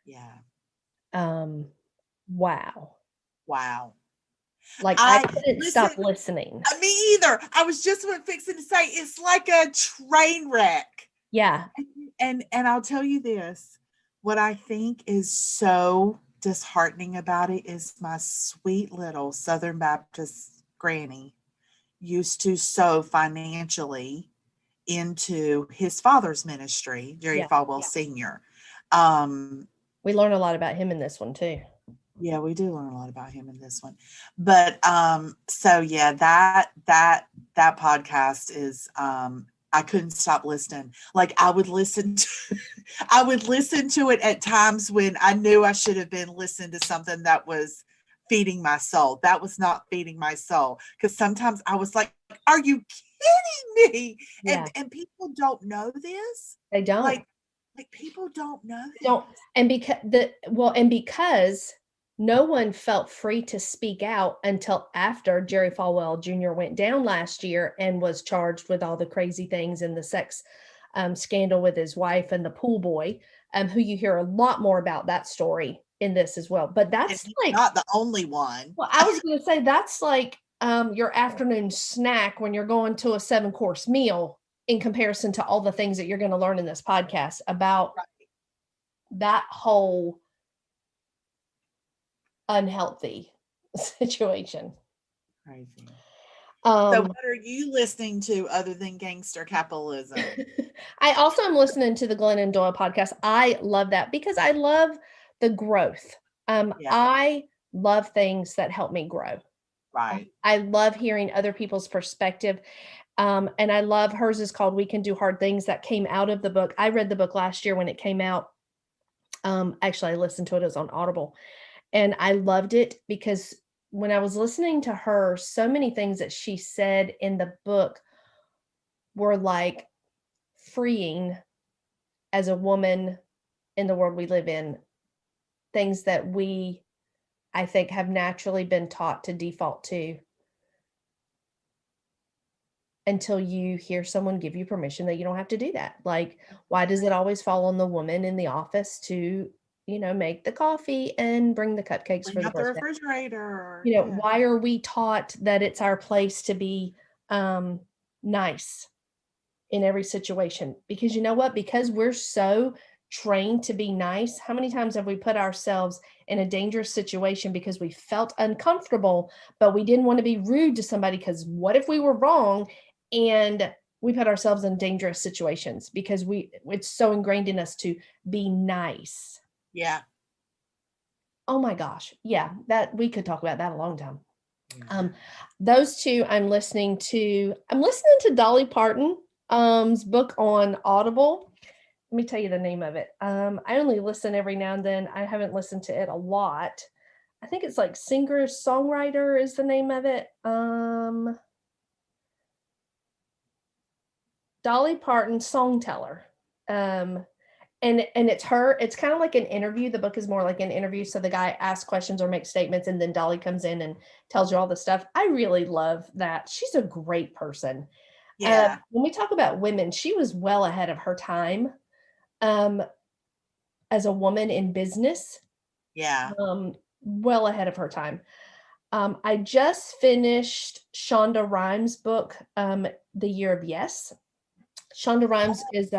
Yeah. Wow. Like I couldn't stop listening. Me either. I was just fixing to say it's like a train wreck. Yeah. And I'll tell you this. What I think is so disheartening about it is my sweet little Southern Baptist granny used to sow financially into his father's ministry, Jerry Falwell Sr. We learn a lot about him in this one too. Yeah, we do learn a lot about him in this one. But so yeah, that podcast is I couldn't stop listening. Like I would listen to it at times when I knew I should have been listening to something that was feeding my soul. That was not feeding my soul. Because sometimes I was like, are you kidding me? Yeah. And people don't know this. They don't. Like people don't know this. Don't. And because no one felt free to speak out until after Jerry Falwell Jr. went down last year and was charged with all the crazy things and the sex scandal with his wife and the pool boy, who you hear a lot more about that story in this as well. But that's like not the only one. Well, I was going to say that's like your afternoon snack when you're going to a 7-course meal in comparison to all the things that you're going to learn in this podcast about that whole unhealthy situation. Crazy. So what are you listening to other than Gangster Capitalism? I also am listening to the Glennon Doyle podcast. I love that because I love the growth. I love things that help me grow. Right. I love hearing other people's perspective. And I love hers is called We Can Do Hard Things, that came out of the book. I read the book last year when it came out. Actually, I listened to it. It was on Audible. And I loved it because when I was listening to her, so many things that she said in the book were like freeing as a woman in the world we live in. Things that we, I think, have naturally been taught to default to until you hear someone give you permission that you don't have to do that. Like, why does it always fall on the woman in the office to make the coffee and bring the cupcakes for the refrigerator? Why are we taught that it's our place to be nice in every situation? Because you know what? Because we're so trained to be nice, how many times have we put ourselves in a dangerous situation because we felt uncomfortable, but we didn't want to be rude to somebody because what if we were wrong? And we put ourselves in dangerous situations because it's so ingrained in us to be nice. Yeah. Oh my gosh. Yeah. That we could talk about that a long time. Those two I'm listening to Dolly Parton's book on Audible. Let me tell you the name of it. I only listen every now and then. I haven't listened to it a lot. I think it's like Singer-Songwriter is the name of it. Dolly Parton Songteller. And it's her. It's kind of like an interview. The book is more like an interview. So the guy asks questions or makes statements, and then Dolly comes in and tells you all the stuff. I really love that. She's a great person. Yeah. When we talk about women, she was well ahead of her time. um, as a woman in business, Yeah. well ahead of her time. I just finished Shonda Rhimes' book, The Year of Yes. Shonda Rhimes is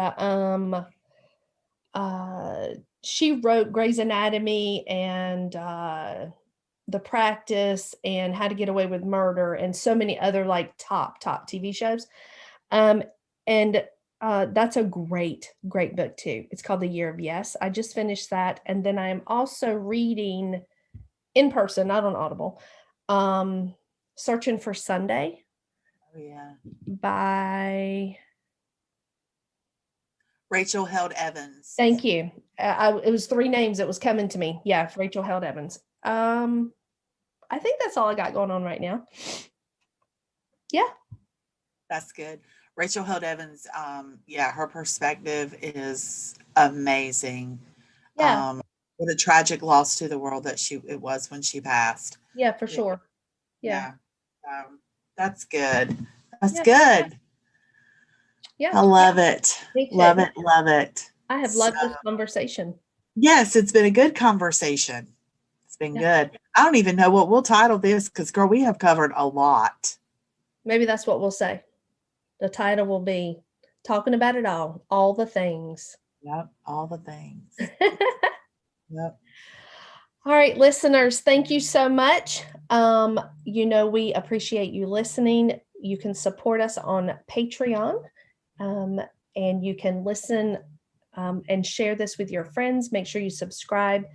uh, she wrote Grey's Anatomy and The Practice and How to Get Away with Murder and so many other like top TV shows. Um, and that's a great book too. It's called The Year of Yes. I just finished that, and then I am also reading in person, not on Audible, Searching for Sunday Oh, yeah. by Rachel Held Evans. thank you. It was 3 names that was coming to me. Yeah, Rachel Held Evans. I think that's all I got going on right now. Yeah. That's good. Rachel Held Evans, yeah, her perspective is amazing. Yeah. What a tragic loss to the world that it was when she passed. Yeah, for Yeah. sure. Yeah. Yeah. That's good. That's Yeah. good. Yeah. I love it. Me too. Love it. Love it. I have loved this conversation. Yes, it's been a good conversation. It's been Yeah. good. I don't even know what we'll title this because, girl, we have covered a lot. Maybe that's what we'll say. The title will be Talking About It All the Things. Yep, all the things. Yep. All right, listeners, thank you so much. We appreciate you listening. You can support us on Patreon, and you can listen and share this with your friends. Make sure you subscribe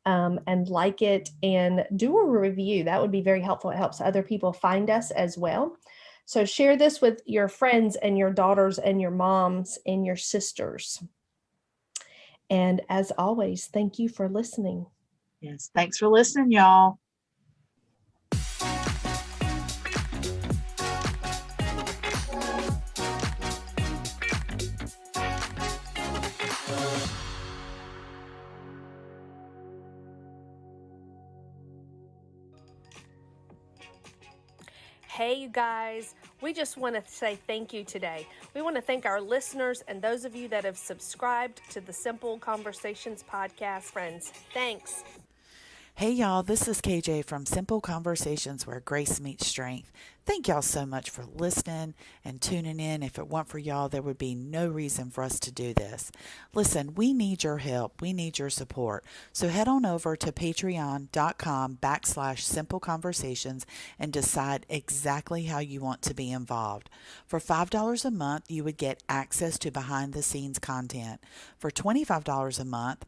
and like it and do a review. That would be very helpful. It helps other people find us as well. So share this with your friends and your daughters and your moms and your sisters. And as always, thank you for listening. Yes. Thanks for listening, y'all. Hey, you guys, we just want to say thank you today. We want to thank our listeners and those of you that have subscribed to the Simple Conversations podcast. Friends, thanks. Hey, y'all, this is KJ from Simple Conversations Where Grace Meets Strength. Thank y'all so much for listening and tuning in. If it weren't for y'all, there would be no reason for us to do this. Listen, we need your help. We need your support. So head on over to patreon.com/Simple Conversations and decide exactly how you want to be involved. For $5 a month, you would get access to behind the scenes content. For $25 a month,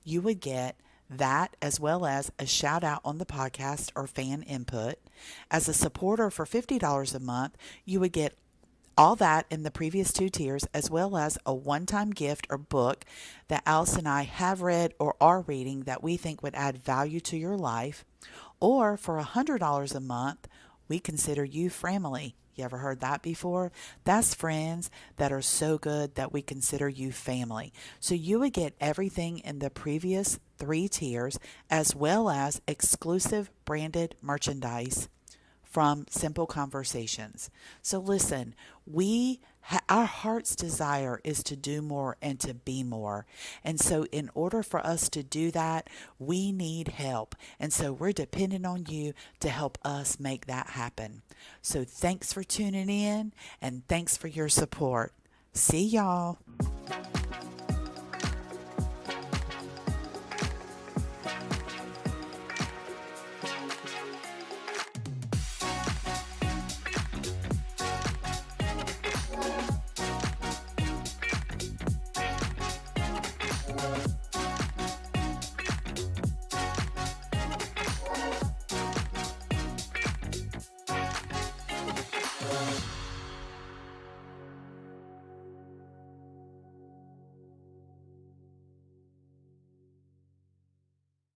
you would get that as well as a shout out on the podcast or fan input. As a supporter for $50 a month, you would get all that in the previous 2 tiers, as well as a one-time gift or book that Alice and I have read or are reading that we think would add value to your life. Or for $100 a month, we consider you family. You ever heard that before? That's friends that are so good that we consider you family. So you would get everything in the previous 3 tiers, as well as exclusive branded merchandise from Simple Conversations. So listen, our heart's desire is to do more and to be more. And so in order for us to do that, we need help. And so we're dependent on you to help us make that happen. So thanks for tuning in and thanks for your support. See y'all.